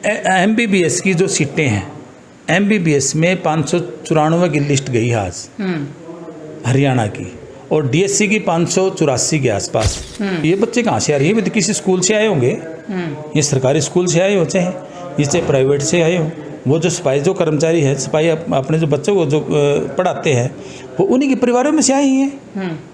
MBBS की जो सीटें हैं, MBBS में 594 की लिस्ट गई है आज हरियाणा की, और DSC की 584 के आसपास। ये बच्चे कहाँ से आ रहे हैं? ये भी किसी स्कूल से आए होंगे, ये सरकारी स्कूल से आए होते हैं, ये चाहे प्राइवेट से आए हो। वो जो सिपाही, जो कर्मचारी है, सिपाही अपने जो बच्चों को जो पढ़ाते हैं, वो उन्हीं के परिवारों में से आई हैं।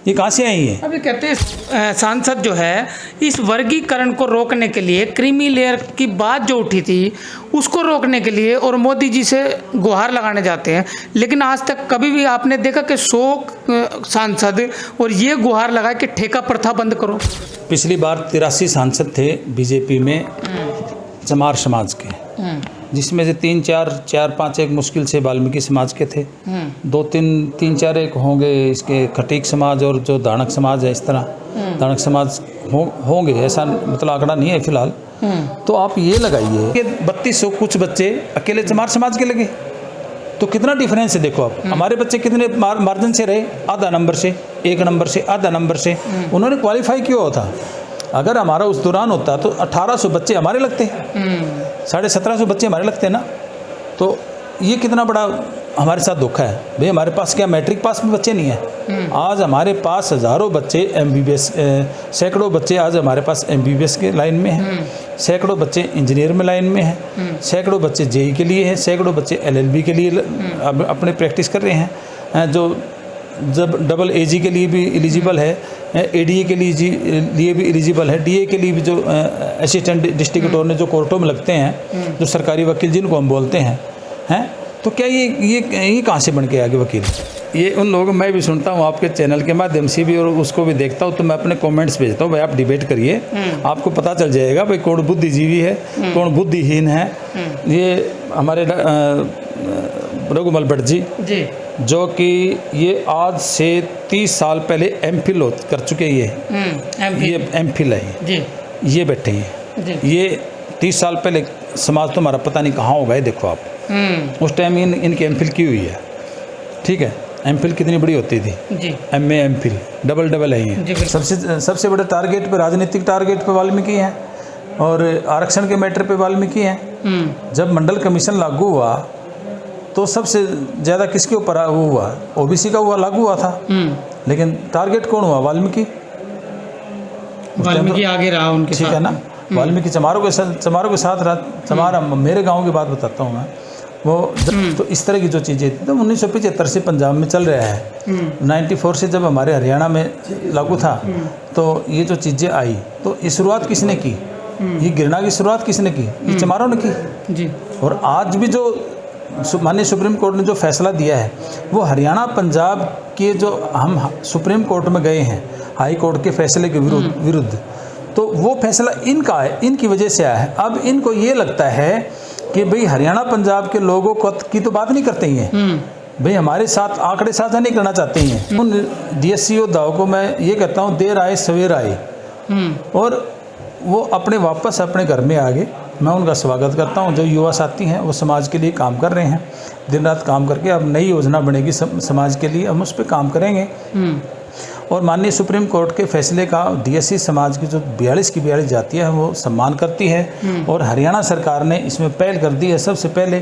ये कहाँ से आई हैं? अभी कहते हैं सांसद जो है इस वर्गीकरण को रोकने के लिए, क्रीमी लेयर की बात जो उठी थी उसको रोकने के लिए और मोदी जी से गुहार लगाने जाते हैं, लेकिन आज तक कभी भी आपने देखा कि 100 सांसद और ये गुहार लगा कि ठेका प्रथा बंद करो? पिछली बार 83 सांसद थे बीजेपी में चमार समाज के, जिसमें से 3-4 एक मुश्किल से वाल्मीकि समाज के थे, 2-3-4 एक होंगे इसके खटीक समाज और जो दानक समाज है, इस तरह दानक समाज होंगे, ऐसा मतलब आंकड़ा नहीं है फिलहाल। तो आप ये लगाइए कि 3200 कुछ बच्चे अकेले चमार समाज के लगे, तो कितना डिफरेंस है देखो आप। हमारे बच्चे कितने मार्जिन से रहे? आधा नंबर से, 1 नंबर से, आधा नंबर से उन्होंने क्वालिफाई किया होता। अगर हमारा उस दौरान होता तो 1800 बच्चे हमारे लगते, 1750 बच्चे हमारे लगते हैं ना। तो ये कितना बड़ा हमारे साथ धोखा है भाई। हमारे पास क्या मैट्रिक पास में बच्चे नहीं हैं? आज हमारे पास हज़ारों बच्चे MBBS, सैकड़ों बच्चे आज हमारे पास MBBS के लाइन में हैं, सैकड़ों बच्चे इंजीनियर में लाइन में हैं, सैकड़ों बच्चे JEE के लिए हैं, सैकड़ों बच्चे LLB के लिए अपने प्रैक्टिस कर रहे हैं, जो जब डबल AG के लिए भी एलिजिबल है, ADA के लिए भी एलिजिबल है, DA के लिए भी, जो असिस्टेंट डिस्ट्रिक्ट अटॉर्नी जो कोर्टों में लगते हैं, जो सरकारी वकील जिनको हम बोलते हैं। तो क्या ये कहाँ से बन के आगे वकील? ये उन लोगों, मैं भी सुनता हूँ आपके चैनल के माध्यम से भी और उसको भी देखता हूँ, तो मैं अपने कमेंट्स भेजता हूँ, भाई आप डिबेट करिए, आपको पता चल जाएगा भाई कौन बुद्धिजीवी है, कौन बुद्धिहीन है। ये हमारे रघुमल भट्ट जी, जो कि ये आज से 30 साल पहले MPhil कर चुके, ये MPhil है, ये बैठे हैं, ये 30 साल पहले समाज तुम्हारा पता नहीं कहाँ होगा। ये देखो आप, उस टाइम इनकी MPhil की हुई है, ठीक है। MPhil कितनी बड़ी होती थी जी, MA MPhil डबल है ये। सबसे बड़े टारगेट पे, राजनीतिक टारगेट पे वाल्मीकि हैं, और आरक्षण के मैटर पे वाल्मीकि हैं। जब मंडल कमीशन लागू हुआ तो सबसे ज़्यादा किसके ऊपर वो हुआ? OBC का हुआ, लागू हुआ था, लेकिन टारगेट कौन हुआ? वाल्मीकि आगे रहा उनके, ठीक है ना। वाल्मीकि चमारों के साथ रहा। चमार, मेरे गांव की बात बताता हूँ मैं, वो तो इस तरह की जो चीज़ें थी, तो 1975 से पंजाब में चल रहा है, 94 से जब हमारे हरियाणा में लागू था, तो ये जो चीज़ें आई, तो ये शुरुआत किसने की? ये घृणा की शुरुआत किसने की? ये चमारों ने की जी। और आज भी जो माननीय सुप्रीम कोर्ट ने जो फैसला दिया है, वो हरियाणा पंजाब के जो हम सुप्रीम कोर्ट में गए हैं, हाई कोर्ट के फैसले के विरुद्ध, तो वो फैसला इनका है, इनकी वजह से आया है। अब इनको ये लगता है कि भाई हरियाणा पंजाब के लोगों की तो बात नहीं करते हैं, भाई हमारे साथ आंकड़े साझा नहीं करना चाहते हैं। उन DSC योद्धाओं को मैं ये कहता हूँ, देर आए सवेर आए, और वो वापस अपने घर में आ गए। मैं उनका स्वागत करता हूं। जो युवा साथी हैं वो समाज के लिए काम कर रहे हैं, दिन रात काम करके। अब नई योजना बनेगी समाज के लिए, हम उस पर काम करेंगे। और माननीय सुप्रीम कोर्ट के फैसले का DSC समाज की जो 42 की 42 जातियाँ हैं वो सम्मान करती है, और हरियाणा सरकार ने इसमें पहल कर दी है। सबसे पहले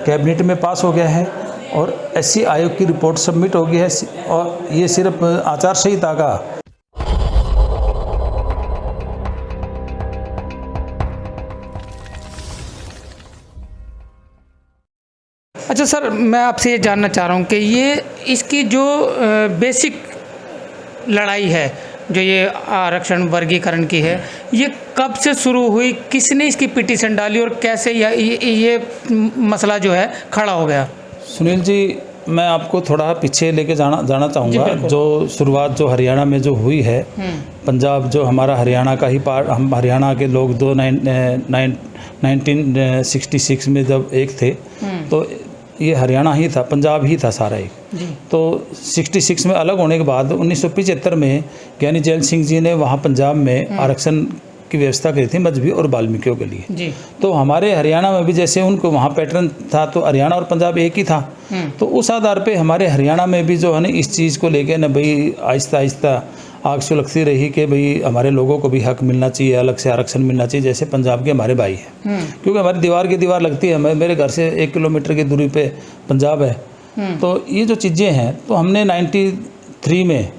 कैबिनेट में पास हो गया है, और SC आयोग की रिपोर्ट सबमिट हो गई है, और ये सिर्फ आचार संहिता का अच्छा सर, मैं आपसे ये जानना चाह रहा हूँ कि ये इसकी जो बेसिक लड़ाई है, जो ये आरक्षण वर्गीकरण की है, ये कब से शुरू हुई? किसने इसकी पिटीशन डाली और कैसे ये मसला जो है खड़ा हो गया? सुनील जी, मैं आपको थोड़ा पीछे लेके जाना चाहूँगा। जो शुरुआत जो हरियाणा में जो हुई है, पंजाब जो हमारा हरियाणा का ही पार्ट, हम हरियाणा के लोग 1966 में जब एक थे, तो ये हरियाणा ही था, पंजाब ही था सारा एक। तो 66 में अलग होने के बाद 1975 में ज्ञानी जैल सिंह जी ने वहाँ पंजाब में आरक्षण की व्यवस्था करी थी मजहबी और वाल्मीकियों के लिए जी। तो हमारे हरियाणा में भी जैसे उनको वहाँ पैटर्न था, तो हरियाणा और पंजाब एक ही था। तो उस आधार पे हमारे हरियाणा में भी जो है ना, इस चीज़ को लेके ना भाई आहिस्ता आहिस्ता आग सुलगती रही कि भाई हमारे लोगों को भी हक मिलना चाहिए, अलग से आरक्षण मिलना चाहिए, जैसे पंजाब के हमारे भाई हैं। क्योंकि हमारी दीवार की दीवार लगती है, मेरे घर से 1 किलोमीटर की दूरी पे पंजाब है। तो ये जो चीज़ें हैं, तो हमने 93 में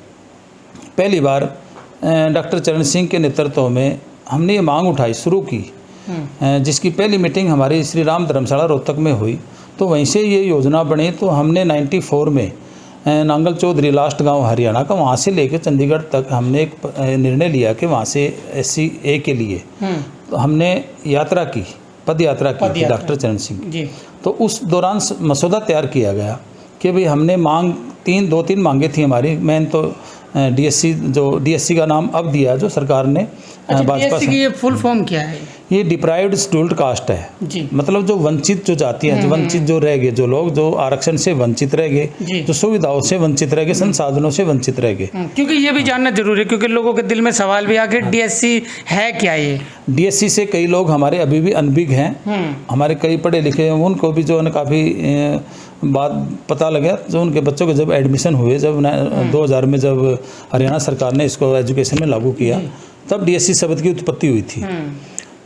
पहली बार डॉक्टर चरण सिंह के नेतृत्व में हमने ये मांग उठाई, शुरू की, जिसकी पहली मीटिंग हमारी श्री राम धर्मशाला रोहतक में हुई। तो वहीं से ये योजना बनी। तो हमने 94 में नांगल चौधरी लास्ट गांव हरियाणा का, वहाँ से लेकर चंडीगढ़ तक हमने एक निर्णय लिया कि वहाँ से SCA के लिए तो हमने यात्रा की, पद यात्रा की थी डॉक्टर चरण सिंह जी। तो उस दौरान मसौदा तैयार किया गया कि भाई हमने मांग 2-3 मांगे थी हमारी। मेन तो DSC का नाम अब दिया जो सरकार ने भाजपा से। ये फुल फॉर्म क्या है? ये डिप्राइव्ड शेड्यूल्ड कास्ट है जी। मतलब जो वंचित जो जातियां, जो वंचित जो रह गए, जो लोग जो आरक्षण से वंचित रह गए, जो सुविधाओं से वंचित रह गए, संसाधनों से वंचित रह गए। क्योंकि ये भी जानना जरूरी है, क्योंकि लोगों के दिल में सवाल भी आखिर DSC है क्या? ये DSC से कई लोग हमारे अभी भी अनभिज्ञ हैं। हमारे कई पढ़े लिखे हैं, उनको भी जो है काफ़ी बात पता लगा। जो उनके बच्चों के जब एडमिशन हुए, जब 2000 में जब हरियाणा सरकार ने इसको एजुकेशन में लागू किया, तब DSC शब्द की उत्पत्ति हुई थी।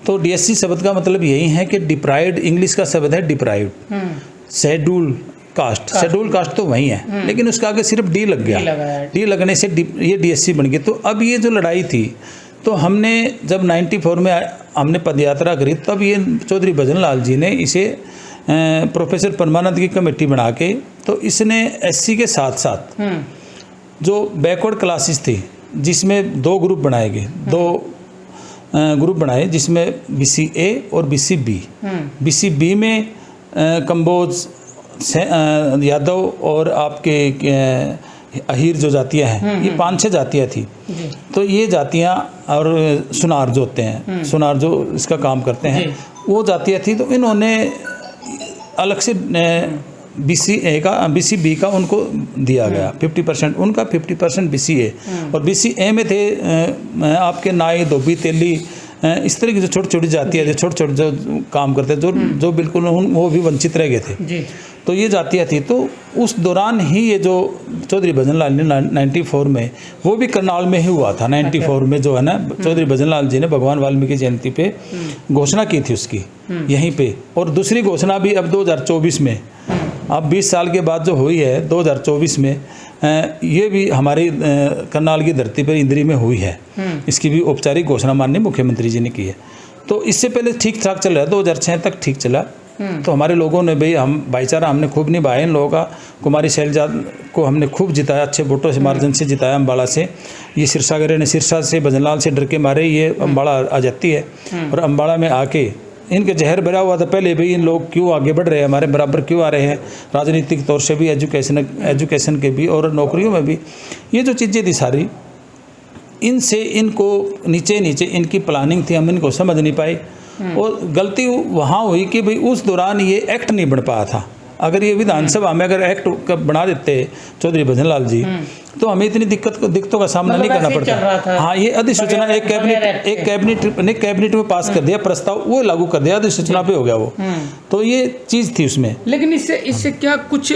तो DSC शब्द का मतलब यही है कि डिप्राइव्ड, इंग्लिश का शब्द है deprived, schedule caste. Schedule caste तो वही है, लेकिन उसका आगे सिर्फ D लग गया। D लगने से ये DSC बन गई। तो अब ये जो लड़ाई थी, तो हमने जब 94 में हमने पदयात्रा करी, तब ये चौधरी भजन लाल जी ने इसे प्रोफेसर परमानंद की कमेटी बना के, तो इसने SC के साथ साथ जो बैकवर्ड क्लासेस थी, जिसमें 2 ग्रुप बनाए गए, 2 ग्रुप बनाए, जिसमें BCA और BCB। BCB में कंबोज, यादव और आपके अहीर जो जातियां हैं, ये 5-6 जातियां थी। तो ये जातियां और सुनार जो होते हैं, सुनार जो इसका काम करते हैं, वो जातियां थी। तो इन्होंने अलग से BCB का उनको दिया गया 50%, उनका 50% BCA। और BCA में थे आपके नाई, धोबी, तेली, इस तरह की जो छोटी छोटी जातियाँ थे, छोटे छोटे जो काम करते, जो बिल्कुल वो भी वंचित रह गए थे। तो ये जातियाँ थी। तो उस दौरान ही ये जो चौधरी भजन लाल ने 94 में, वो भी करनाल में ही हुआ था। 94 में जो है ना, चौधरी भजन लाल जी ने भगवान वाल्मीकि जयंती पे घोषणा की थी उसकी यहीं पे। और दूसरी घोषणा भी अब 2024 में, अब 20 साल के बाद जो हुई है 2024 में, ये भी हमारी करनाल की धरती पर इंद्री में हुई है। इसकी भी औपचारिक घोषणा माननीय मुख्यमंत्री जी ने की है। तो इससे पहले ठीक ठाक चल रहा है, 2006 तक ठीक चला। तो हमारे लोगों ने भाई, हम भाईचारा हमने खूब निभाया इन लोगों का। कुमारी शैलजा को हमने खूब जिताया, अच्छे वोटों से, मार्जिन से जिताया अम्बाड़ा से। ये सिरसागरे ने सिरसा से भजनलाल से डर के मारे ये अम्बाड़ा आ जाती है। और अम्बाड़ा में आके इनके जहर भरा हुआ था पहले भी, इन लोग क्यों आगे बढ़ रहे हैं, हमारे बराबर क्यों आ रहे हैं, राजनीतिक तौर से भी, एजुकेशन के भी और नौकरियों में भी। ये जो चीज़ें थी सारी, इनसे इनको नीचे नीचे इनकी प्लानिंग थी, हम इनको समझ नहीं पाए। और गलती वहाँ हुई कि भाई उस दौरान ये एक्ट नहीं बन पाया था। अगर ये विधानसभा में अगर एक्ट बना देते चौधरी भजन लाल जी, तो हमें इतनी दिक्कतों का सामना नहीं करना पड़ता। हाँ, ये अधिसूचना एक कैबिनेट में पास कर दिया प्रस्ताव, वो लागू कर दिया, अधिसूचना पे हो गया वो। तो ये चीज़ थी उसमें। लेकिन इससे क्या कुछ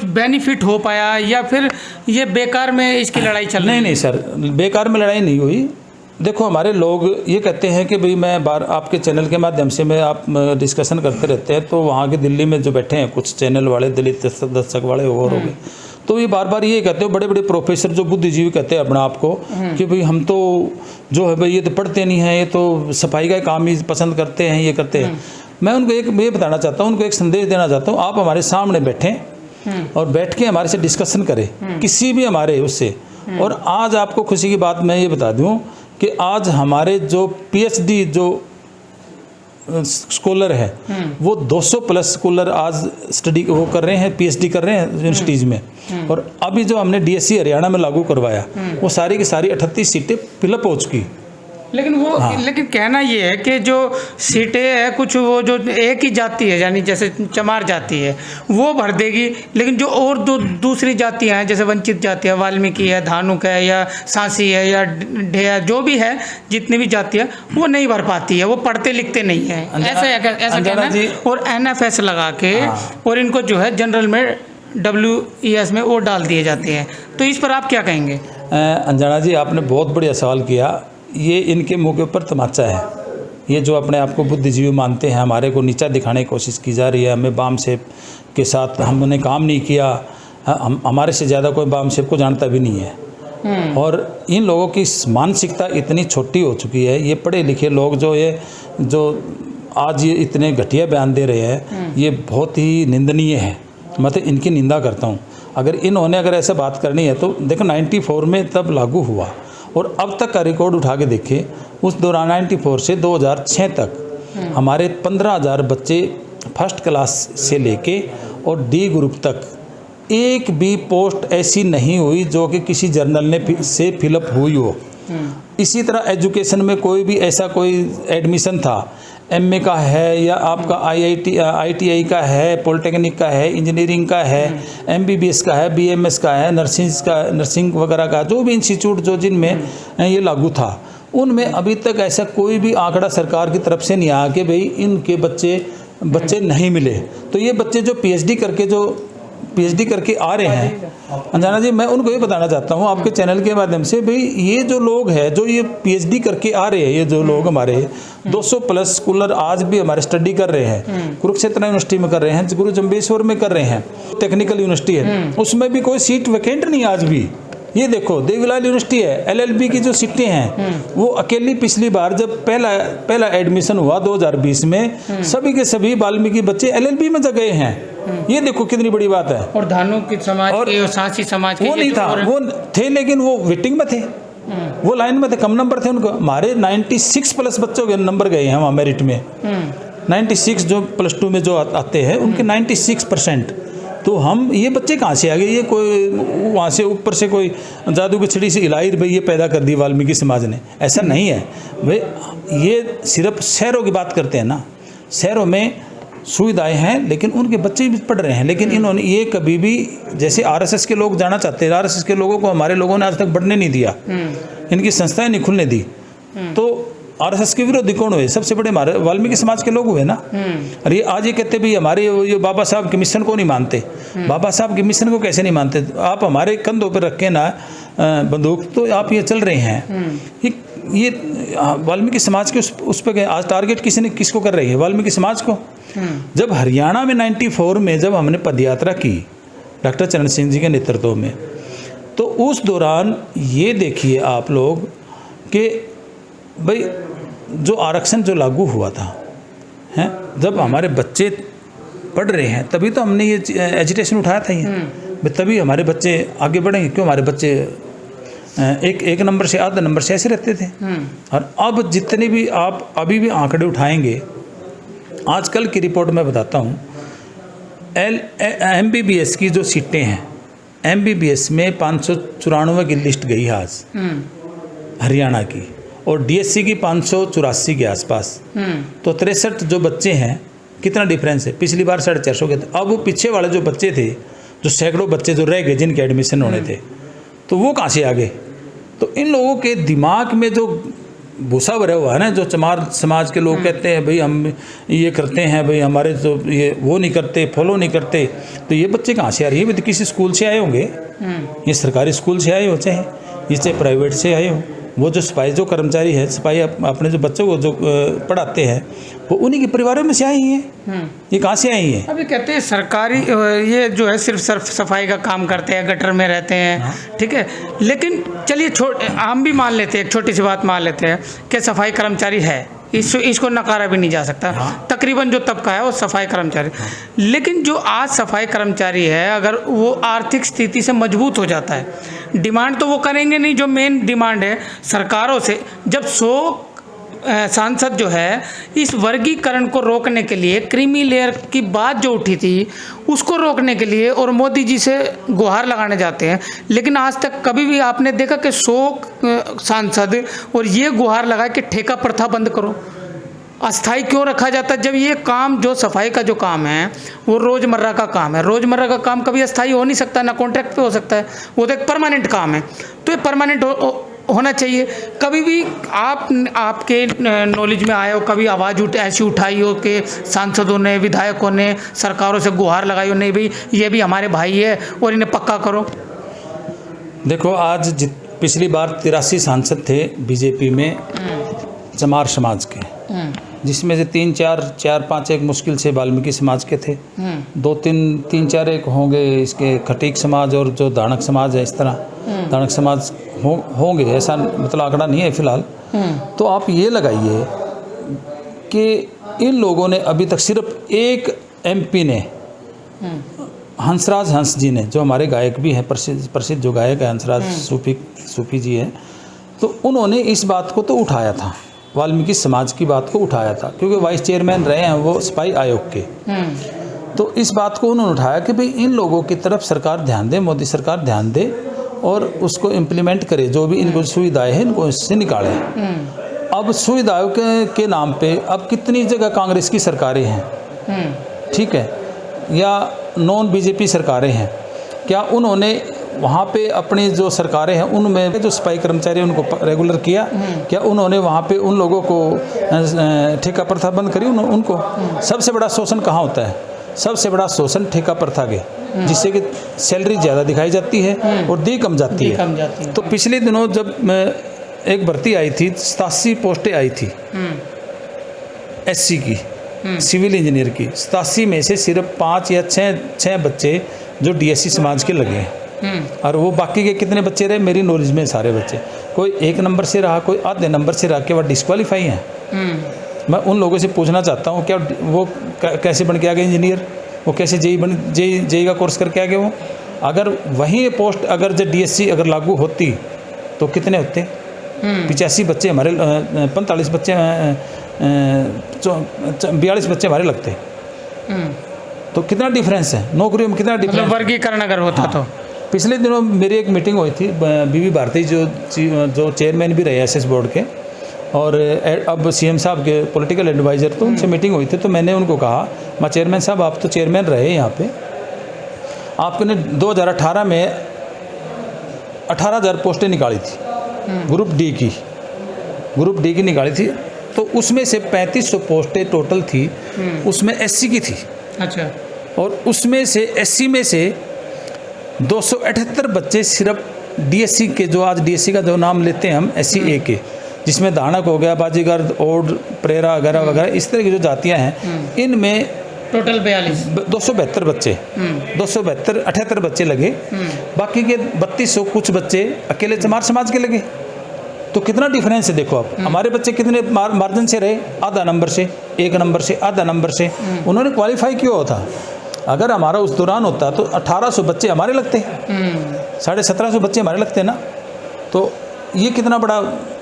बेनिफिट हो पाया, या फिर ये बेकार में इसकी लड़ाई चल रही है? नहीं सर, बेकार में लड़ाई नहीं हुई। देखो, हमारे लोग ये कहते हैं कि भाई, मैं आपके चैनल के माध्यम से मैं आप डिस्कशन करते रहते हैं, तो वहाँ के दिल्ली में जो बैठे हैं कुछ चैनल वाले, दलित दर्शक वाले और हो गए, तो ये बार बार ये कहते हो, बड़े बड़े प्रोफेसर जो बुद्धिजीवी कहते हैं अपना आपको, कि भाई हम तो जो है भाई ये तो पढ़ते नहीं हैं, ये तो सफाई का काम ही पसंद करते हैं, ये करते हैं। मैं उनको ये बताना चाहता हूँ, उनको एक संदेश देना चाहता हूँ, आप हमारे सामने बैठें और बैठ के हमारे से डिस्कशन करें, किसी भी हमारे उससे। और आज आपको खुशी की बात मैं ये बता दूँ कि आज हमारे जो PhD जो स्कॉलर है, वो 200 प्लस स्कॉलर आज स्टडी वो कर रहे हैं, PhD कर रहे हैं यूनिवर्सिटीज़ में। और अभी जो हमने DSC हरियाणा में लागू करवाया, वो सारी की सारी 38 सीटें फिलअप हो चुकी। लेकिन वो लेकिन कहना ये है कि जो सीटें है कुछ वो जो एक ही जाति है, यानी जैसे चमार जाति है, वो भर देगी। लेकिन जो और दूसरी जातियां हैं, जैसे वंचित जातियां, वाल्मीकि है, धानुक है, या सांसी है, या ढेया, जो भी है, जितनी भी जातियां, वो नहीं भर पाती है, वो पढ़ते लिखते नहीं है, ऐसा कहना। और NFS लगा के और इनको जो है जनरल में WES में वो डाल दिए जाते हैं। तो इस पर आप क्या कहेंगे? अंजना जी, आपने बहुत बढ़िया सवाल किया। ये इनके मुंह के ऊपर तमाचा है। ये जो अपने आप को बुद्धिजीवी मानते हैं, हमारे को नीचा दिखाने की कोशिश की जा रही है। हमें बामसेब के साथ हमने काम नहीं किया, हमारे से ज़्यादा कोई बामसेब को जानता भी नहीं है। और इन लोगों की मानसिकता इतनी छोटी हो चुकी है। ये पढ़े लिखे लोग जो आज ये इतने घटिया बयान दे रहे हैं, ये बहुत ही निंदनीय है। मैं तो इनकी निंदा करता हूँ। अगर इन्होंने ऐसा बात करनी है तो देखो 94 में तब लागू हुआ और अब तक का रिकॉर्ड उठा के देखे, उस दौरान 94 से 2006 तक हमारे 15,000 बच्चे फर्स्ट क्लास से लेके और डी ग्रुप तक एक भी पोस्ट ऐसी नहीं हुई जो कि किसी जर्नल ने से फिलअप हुई हो। इसी तरह एजुकेशन में कोई भी ऐसा कोई एडमिशन था, एमए का है या आपका आईटीआई का है, पॉलिटेक्निक का है, इंजीनियरिंग का है, एमबीबीएस का है, बीएमएस का है, नर्सिंग वगैरह का, जो भी इंस्टीट्यूट जो जिनमें ये लागू था, उनमें अभी तक ऐसा कोई भी आंकड़ा सरकार की तरफ से नहीं आया कि भाई इनके बच्चे नहीं मिले। तो ये बच्चे जो पीएचडी करके आ रहे हैं, अंजना जी, मैं उनको ये बताना चाहता हूँ आपके चैनल के माध्यम से, भाई ये जो लोग हैं जो ये पीएचडी करके आ रहे हैं, ये जो लोग हमारे 200 प्लस स्कॉलर आज भी हमारे स्टडी कर रहे हैं, कुरुक्षेत्र यूनिवर्सिटी में कर रहे हैं, गुरु जम्बेश्वर में कर रहे हैं, टेक्निकल यूनिवर्सिटी है, उसमें भी कोई सीट वैकेंट नहीं आज भी। ये देखो देवीलाल यूनिवर्सिटी है, एलएलबी की जो सीटें हैं वो अकेली पिछली बार जब पहला एडमिशन हुआ 2020 में, सभी के सभी वाल्मीकि बच्चे एलएलबी में गए हैं। ये देखो कितनी बड़ी बात है। और धानु की समाज और सांसी समाज वो नहीं था, वो थे लेकिन वो वेटिंग में थे, वो लाइन में थे, कम नंबर थे उनको। हमारे 96 प्लस बच्चों के नंबर गए हैं वहाँ मेरिट में। 96 जो +2 में जो आते हैं उनके 96%। तो हम ये बच्चे कहाँ से आ गए? ये कोई वहाँ से ऊपर से कोई जादू की छड़ी से इलाही भाई ये पैदा कर दी वाल्मीकि समाज ने, ऐसा नहीं है भाई। ये सिर्फ शहरों की बात करते हैं ना, शहरों में सुविधाएं हैं लेकिन उनके बच्चे भी पढ़ रहे हैं, लेकिन इन्होंने ये कभी भी, जैसे आरएसएस के लोग जाना चाहते हैं, आरएसएस के लोगों को हमारे लोगों ने आज तक बढ़ने नहीं दिया, इनकी संस्थाएं नहीं खुलने दी। तो आरएसएस के विरोधी कौन हुए? सबसे बड़े हमारे वाल्मीकि समाज के लोग हुए ना। और ये आज ये कहते भाई हमारे ये बाबा साहब के मिशन को नहीं मानते। बाबा साहब के मिशन को कैसे नहीं मानते? आप हमारे कंधों पर रखे ना बंदूक, तो आप ये चल रहे हैं। ये वाल्मीकि समाज के उस पर आज टारगेट किसको कर रही है? वाल्मीकि समाज को। जब हरियाणा में 94 में जब हमने पदयात्रा की डॉक्टर चरण सिंह जी के नेतृत्व में, तो उस दौरान ये देखिए आप लोग कि भाई जो आरक्षण जो लागू हुआ था हैं, जब हमारे बच्चे पढ़ रहे हैं तभी तो हमने ये एजिटेशन उठाया था ये, तभी हमारे बच्चे आगे बढ़ेंगे। क्यों? हमारे बच्चे एक नंबर से आधा नंबर से ऐसे रहते थे। और अब जितने भी आप अभी भी आंकड़े उठाएंगे, आजकल की रिपोर्ट में बताता हूँ, एमबीबीएस की जो सीटें हैं, एमबीबीएस में 594 की लिस्ट गई है आज हरियाणा की, और डीएससी की 584 के आसपास। तो 63 जो बच्चे हैं, कितना डिफरेंस है? पिछली बार 450 के थे। अब वो पीछे वाले जो बच्चे थे, जो सैकड़ों बच्चे जो रह गए जिनके एडमिशन होने थे, तो वो कहाँ से आ गए? तो इन लोगों के दिमाग में जो भूसा भरा हुआ है ना, जो चमार समाज के लोग कहते हैं भाई हम ये करते हैं, भाई हमारे तो ये वो नहीं करते, फॉलो नहीं करते, तो ये बच्चे कहाँ से आ रही है? तो किसी स्कूल से आए होंगे, ये सरकारी स्कूल से आए हो, चाहे प्राइवेट से आए हो। वो जो सिपाही जो कर्मचारी है, सिपाही अपने जो बच्चों को जो पढ़ाते हैं, वो उन्हीं के परिवारों में से आई हैं। ये कहाँ से आई हैं? अभी कहते हैं सरकारी ये जो है सिर्फ सफाई का काम करते हैं, गटर में रहते हैं, ठीक है। लेकिन चलिए हम भी मान लेते हैं, एक छोटी सी बात मान लेते हैं कि सफाई कर्मचारी है, इसको नकारा भी नहीं जा सकता। तकरीबन जो तबका है वो सफाई कर्मचारी। लेकिन जो आज सफाई कर्मचारी है, अगर वो आर्थिक स्थिति से मजबूत हो जाता है, डिमांड तो वो करेंगे नहीं, जो मेन डिमांड है सरकारों से। जब 100 सांसद जो है इस वर्गीकरण को रोकने के लिए, क्रीमी लेयर की बात जो उठी थी उसको रोकने के लिए और मोदी जी से गुहार लगाने जाते हैं, लेकिन आज तक कभी भी आपने देखा कि 100 सांसद और ये गुहार लगा कि ठेका प्रथा बंद करो, अस्थाई क्यों रखा जाता है? जब ये काम जो सफाई का जो काम है वो रोज़मर्रा का काम है। रोज़मर्रा का काम कभी अस्थाई हो नहीं सकता, ना कॉन्ट्रैक्ट पे हो सकता है, वो तो एक परमानेंट काम है। तो ये परमानेंट होना चाहिए। कभी भी आपके नॉलेज में आया हो, कभी आवाज़ ऐसी उठाई हो कि सांसदों ने, विधायकों ने सरकारों से गुहार लगाई हो, नहीं भाई ये भी हमारे भाई है और इन्हें पक्का करो? देखो आज पिछली बार 83 सांसद थे बीजेपी में चमार समाज के, जिसमें से 4-5 एक मुश्किल से वाल्मीकि समाज के थे, 2-3 एक होंगे इसके खटीक समाज और जो दानक समाज है, इस तरह दानक समाज होंगे, ऐसा मतलब आंकड़ा नहीं है फिलहाल। तो आप ये लगाइए कि इन लोगों ने अभी तक सिर्फ एक एमपी ने, हंसराज हंस जी ने, जो हमारे गायक भी हैं, प्रसिद्ध जो गायक है हंसराज सूफी जी हैं, तो उन्होंने इस बात को तो उठाया था, वाल्मीकि समाज की बात को उठाया था, क्योंकि वाइस चेयरमैन रहे हैं वो सिपाही आयोग के। तो इस बात को उन्होंने उठाया कि भाई इन लोगों की तरफ सरकार ध्यान दे, मोदी सरकार ध्यान दे और उसको इम्प्लीमेंट करे, जो भी इनको सुविधाएं हैं इनको इससे निकाले। अब सुविधाओं के नाम पे अब कितनी जगह कांग्रेस की सरकारें हैं, ठीक है, या नॉन बीजेपी सरकारें हैं, क्या उन्होंने वहाँ पे अपनी जो सरकारें हैं उनमें जो सिपाही कर्मचारी उनको रेगुलर किया? क्या उन्होंने वहाँ पे उन लोगों को ठेका प्रथा बंद करी? उनको सबसे बड़ा शोषण कहाँ होता है? सबसे बड़ा शोषण ठेका प्रथा के, जिससे कि सैलरी ज़्यादा दिखाई जाती है और दी कम जाती है। तो पिछले दिनों जब एक भर्ती आई थी, 87 पोस्टें आई थी एससी की, सिविल इंजीनियर की, 87 में से सिर्फ 5 या 6 बच्चे जो डीएससी समाज के लगे हैं, और वो बाकी के कितने बच्चे रहे? मेरी नॉलेज में सारे बच्चे, कोई 1 नंबर से रहा, कोई आधे नंबर से रहा के बाद डिस्क्वालीफाई हैं। मैं उन लोगों से पूछना चाहता हूँ, क्या वो कैसे बन के आ गए इंजीनियर? वो कैसे जेई का कोर्स करके आ गए? वो अगर वहीं ये पोस्ट अगर जो डीएससी अगर लागू होती तो कितने होते? 85 बच्चे हमारे, 45 बच्चे, 42 बच्चे हमारे लगते। तो कितना डिफरेंस है नौकरियों में, कितना डिफरेंस? मतलब वर्गीकरण अगर होता तो। पिछले दिनों मेरी एक मीटिंग हुई थी, बीवी भारती जो चेयरमैन भी रहे एसएस बोर्ड के और अब सीएम साहब के पॉलिटिकल एडवाइज़र, तो उनसे मीटिंग हुई थी। तो मैंने उनको कहा, मैं चेयरमैन साहब आप तो चेयरमैन रहे यहाँ पे, आपने 2018 में 18,000 पोस्टें निकाली थी ग्रुप डी की निकाली थी, तो उसमें से 3500 पोस्टें टोटल थी, उसमें एससी की थी। अच्छा। और उसमें से एससी में से 278 बच्चे सिर्फ डीएससी के, जो आज डीएससी का जो नाम लेते हैं हम एससी ए के, जिसमें दानक हो गया, बाजीगर, ओड, प्रेरा वगैरह वगैरह, इस तरह की जो जातियां हैं, इनमें टोटल 272 बच्चे, 78 बच्चे लगे, बाकी के 3200 कुछ बच्चे अकेले चमार समाज के लगे। तो कितना डिफरेंस है देखो आप। हमारे बच्चे कितने मार्जिन से रहे? आधा नंबर से, 1 नंबर से, आधा नंबर से उन्होंने क्वालिफाई क्यों होता? अगर हमारा उस दौरान होता तो 1800 बच्चे हमारे लगते, 1750 बच्चे हमारे लगते ना। तो ये कितना बड़ा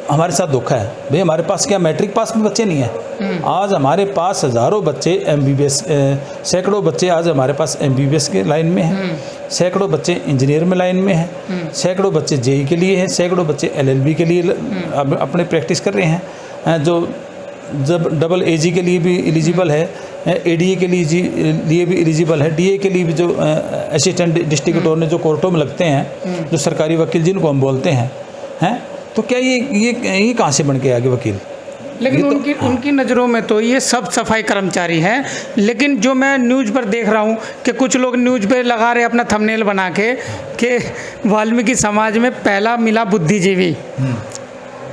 हमारे साथ धोखा है भाई। हमारे पास क्या मैट्रिक पास में बच्चे नहीं हैं? आज हमारे पास हज़ारों बच्चे एमबीबीएस, सैकड़ों बच्चे आज हमारे पास एमबीबीएस के लाइन में हैं, सैकड़ों बच्चे इंजीनियर में लाइन में हैं, सैकड़ों बच्चे जेई के लिए हैं, सैकड़ों बच्चे एलएलबी के लिए अपने प्रैक्टिस कर रहे हैं, जो जब डबल एजी के लिए भी एलिजिबल है, एडीए के लिए भी एलिजिबल है, डीए के लिए भी जो असिस्टेंट डिस्ट्रिक्ट अटॉर्नी जो कोर्टों में लगते हैं, जो सरकारी वकील जिनको हम बोलते हैं, तो क्या ये कहाँ से बन के आगे वकील? लेकिन उनकी नज़रों में तो ये सब सफाई कर्मचारी हैं। लेकिन जो मैं न्यूज़ पर देख रहा हूँ कि कुछ लोग न्यूज़ पे लगा रहे अपना थंबनेल बना के कि वाल्मीकि समाज में पहला मिला बुद्धिजीवी।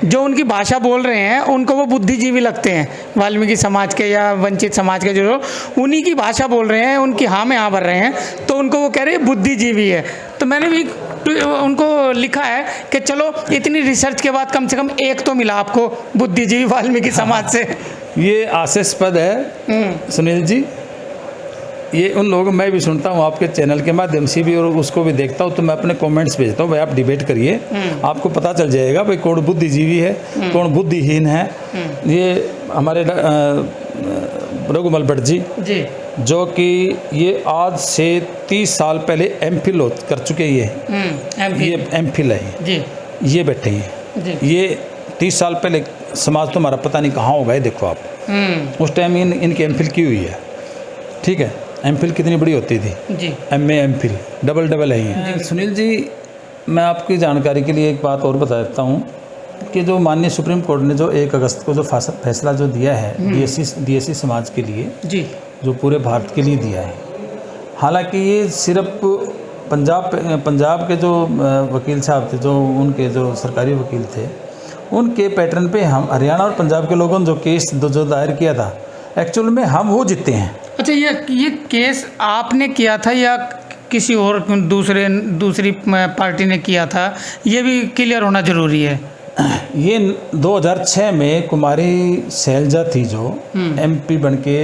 जो उनकी भाषा बोल रहे हैं उनको वो बुद्धिजीवी लगते हैं, वाल्मीकि समाज के या वंचित समाज के जो उन्हीं की भाषा बोल रहे हैं, उनकी हाँ में हाँ भर रहे हैं, तो उनको वो कह रहे हैं बुद्धिजीवी है। तो मैंने भी उनको लिखा है कि चलो इतनी रिसर्च के बाद कम से कम एक तो मिला आपको बुद्धिजीवी वाल्मीकि समाज से। ये हास्यास्पद है सुनील जी। ये उन लोगों मैं भी सुनता हूँ आपके चैनल के माध्यम से भी और उसको भी देखता हूँ, तो मैं अपने कमेंट्स भेजता हूँ, भाई आप डिबेट करिए, आपको पता चल जाएगा भाई कौन बुद्धिजीवी है कौन बुद्धिहीन है। ये हमारे रघुमल भट्ट जी जो कि ये आज से 30 साल पहले एमफिल कर चुके, ये एमफिल है, ये बैठे हैं, ये 30 साल पहले समाज तो हमारा पता नहीं कहाँ होगा। देखो आप उस टाइम इनकी एमफिल की हुई है, ठीक है। एमफिल कितनी बड़ी होती थी जी, एमए एमफिल डबल है। सुनील जी, मैं आपकी जानकारी के लिए एक बात और बता देता हूँ कि जो माननीय सुप्रीम कोर्ट ने जो 1 अगस्त को जो फैसला जो दिया है डीएससी समाज के लिए जी, जो पूरे भारत के लिए दिया है, हालांकि ये सिर्फ पंजाब के जो वकील साहब थे, जो उनके जो सरकारी वकील थे, उनके पैटर्न पे हम हरियाणा और पंजाब के लोगों ने जो केस जो दायर किया था, एक्चुअल में हम वो जीते हैं। अच्छा, ये केस आपने किया था या किसी और दूसरी पार्टी ने किया था, ये भी क्लियर होना ज़रूरी है। ये 2006 में कुमारी शैलजा थी जो MP बन के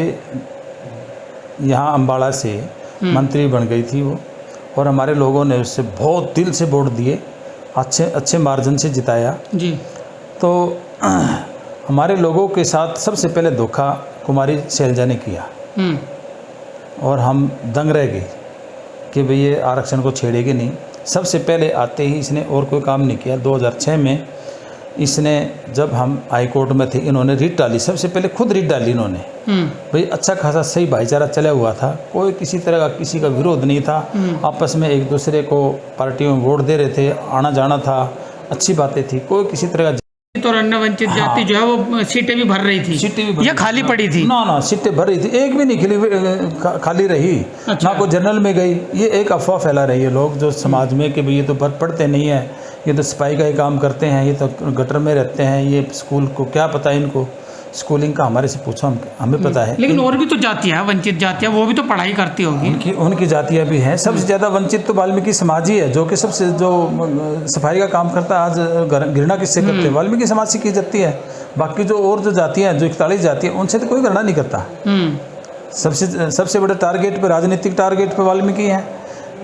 यहाँ अम्बाड़ा से मंत्री बन गई थी वो, और हमारे लोगों ने उससे बहुत दिल से वोट दिए, अच्छे मार्जिन से जिताया जी। तो हमारे लोगों के साथ सबसे पहले धोखा कुमारी शैलजा ने किया और हम दंग रह गए कि भाई ये आरक्षण को छेड़ेगी नहीं। सबसे पहले आते ही इसने और कोई काम नहीं किया। 2006 में इसने, जब हम हाई कोर्ट में थे, इन्होंने रिट डाली, सबसे पहले खुद रिट डाली इन्होंने। भाई अच्छा खासा सही भाईचारा चला हुआ था, कोई किसी तरह का किसी का विरोध नहीं था, आपस में एक दूसरे को पार्टियों में वोट दे रहे थे, आना जाना था, अच्छी बातें थी, कोई किसी तरह का। तो अन्य वंचित जाति जो है वो सीटें भी भर रही थी, सीटें भी या खाली पड़ी थी? ना सीटें भर रही थी, एक भी नहीं खाली रही। अच्छा। ना कोई जनरल में गई। ये एक अफवाह फैला रही है लोग जो समाज में कि भाई ये तो पढ़ते नहीं है, ये तो सिपाही का ही काम करते हैं, ये तो गटर में रहते हैं, ये स्कूल को क्या पता है इनको, स्कूलिंग का हमारे से पूछो, हमें पता है। लेकिन और भी तो जातियाँ हैं, वंचित जातियाँ, वो भी तो पढ़ाई करती होगी। उनकी जातियाँ भी हैं। सबसे ज़्यादा वंचित तो वाल्मीकि समाज ही है, जो कि सबसे जो सफाई का काम करता है। आज घृणा किससे करते हैं? वाल्मीकि समाज से की जाती है। बाकी जो और जो जातियाँ हैं, जो 41 जातियाँ, उनसे तो कोई घृणा नहीं करता। सबसे बड़े टारगेट पे, राजनीतिक टारगेट पे वाल्मीकि हैं,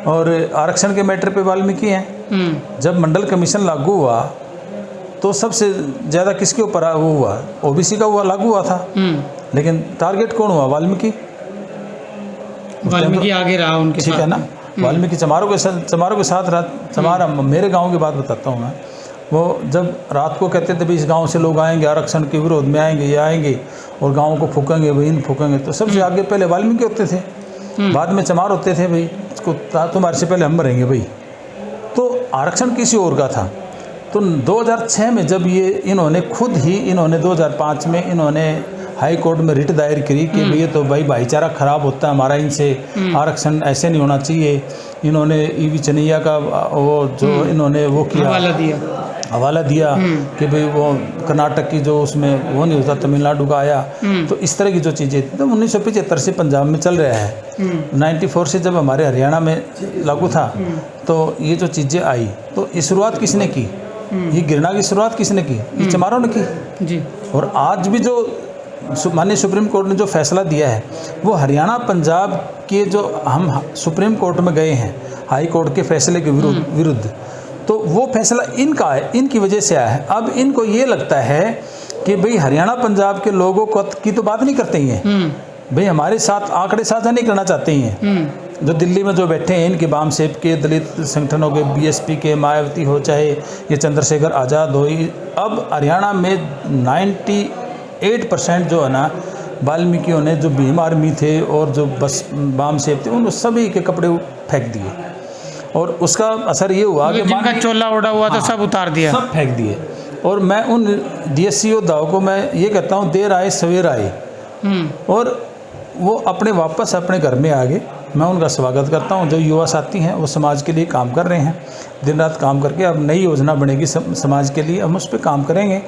और आरक्षण के मैटर पे वाल्मीकि हैं। जब मंडल कमीशन लागू हुआ तो सबसे ज़्यादा किसके ऊपर वो हुआ? OBC का हुआ, लागू हुआ था, लेकिन टारगेट कौन हुआ? वाल्मीकि आगे रहा उनके, ठीक है ना। वाल्मीकि चमारों के साथ रात, चमारा मेरे गांव की बात बताता हूँ मैं। वो जब रात को कहते थे भी इस गांव से लोग आएंगे, आरक्षण के विरोध में आएंगे, ये आएंगे और गाँव को फूकेंगे, वही फूकेंगे, तो सबसे आगे पहले वाल्मीकि होते थे, बाद में चमार होते थे। भाई इसको तुम्हारे से पहले हम मरेंगे भाई। तो आरक्षण किसी और का था। तो 2006 में जब ये इन्होंने खुद ही 2005 में इन्होंने हाई कोर्ट में रिट दायर करी कि ये तो भाईचारा खराब होता है हमारा, इनसे आरक्षण ऐसे नहीं होना चाहिए। इन्होंने EV चनैया का वो जो इन्होंने वो किया, हवाला दिया कि भाई वो कर्नाटक की जो उसमें वो नहीं होता, तमिलनाडु का आया। तो इस तरह की जो चीज़ें थी, तो 1975 से पंजाब में चल रहा है। 94 से जब हमारे हरियाणा में लागू था, तो ये जो चीज़ें आई, तो ये शुरुआत किसने की? ये घृणा की शुरुआत किसने की? ये चमारों ने की जी। और आज भी जो माननीय सुप्रीम कोर्ट ने जो फैसला दिया है, वो हरियाणा पंजाब के जो हम सुप्रीम कोर्ट में गए हैं हाई कोर्ट के फैसले के विरुद्ध, तो वो फैसला इनका है, इनकी वजह से आया है। अब इनको ये लगता है कि भाई हरियाणा पंजाब के लोगों को की तो बात नहीं करते ही हैं, भाई हमारे साथ आंकड़े साझा नहीं करना चाहते ही हैं। जो दिल्ली में जो बैठे हैं, इनके बाम सेब के दलित संगठनों के, BSP के, मायावती हो, चाहे ये चंद्रशेखर आज़ाद हो, अब हरियाणा में 98% जो है ना वाल्मीकियों ने, जो भीम आर्मी थे और जो बस बाम सेब थे, उन सभी के कपड़े फेंक दिए। और उसका असर ये हुआ कि जिनका चोला उड़ा हुआ था सब उतार दिया, सब फेंक दिए। और मैं उन DSC योद्धाओं को मैं ये कहता हूँ, देर आए सवेर आए, और वो अपने वापस अपने घर में आ गए। मैं उनका स्वागत करता हूं। जो युवा साथी हैं वो समाज के लिए काम कर रहे हैं, दिन रात काम करके। अब नई योजना बनेगी समाज के लिए, हम उस पर काम करेंगे।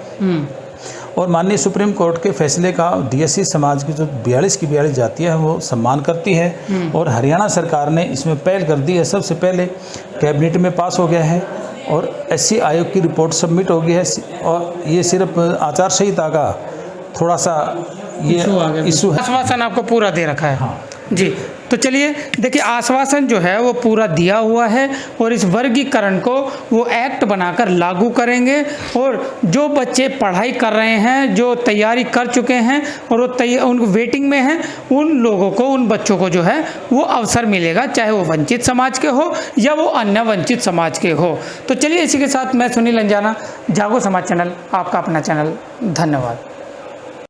और माननीय सुप्रीम कोर्ट के फैसले का DSC समाज की जो 42 की 42 जातियाँ हैं वो सम्मान करती है। और हरियाणा सरकार ने इसमें पहल कर दी है। सबसे पहले कैबिनेट में पास हो गया है और SC आयोग की रिपोर्ट सबमिट हो गई है। और ये सिर्फ आचार संहिता का थोड़ा सा ये इशू है। आश्वासन आपको पूरा दे रखा है। हाँ जी। तो चलिए देखिए, आश्वासन जो है वो पूरा दिया हुआ है और इस वर्गीकरण को वो एक्ट बनाकर लागू करेंगे। और जो बच्चे पढ़ाई कर रहे हैं, जो तैयारी कर चुके हैं और वो उन वेटिंग में हैं, उन लोगों को, उन बच्चों को जो है वो अवसर मिलेगा, चाहे वो वंचित समाज के हो या वो अन्य वंचित समाज के हो। तो चलिए, इसी के साथ मैं सुनील अंजाना, जागो समाज चैनल, आपका अपना चैनल। धन्यवाद।